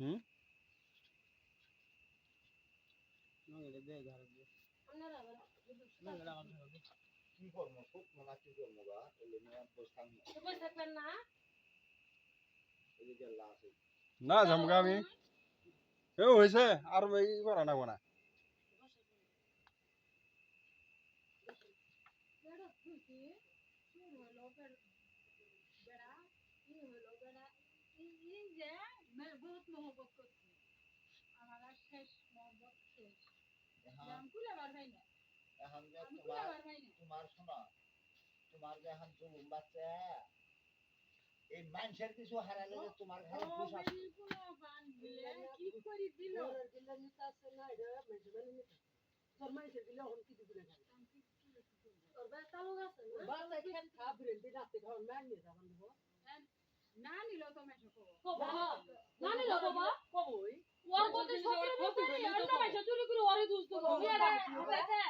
হুম কি করবো খুব মনে কি করবো গা বসে থাকবেন না এদিকে লাশ না ঝামকা আমি এ হয়েছে আর এই করা না কোনা বহুত মহব্বত করছি আমার আর শেষ মহব্বত শেষ এখন যে তোমার শোনা তোমার যে এখন জুলুম বাচ্চা এই মানুষের কিছু হারালে যে তোমার ঘরে দোষ আছে কি করি দিল নিতে আসছে না এটা তোর মানুষের দিলে এখন কিছু দিলে তোর ব্যস্ত লোক আছে বাচ্চা খেন খা ব্রেন দিয়ে রাতে খাওয়ার ম্যান নিয়ে যাবেন দেবো না নিল তো মেশো না নিল বাবা কবই ওর মধ্যে সব অন্য মাইসা চুরি করে ওরে দুষ দেবো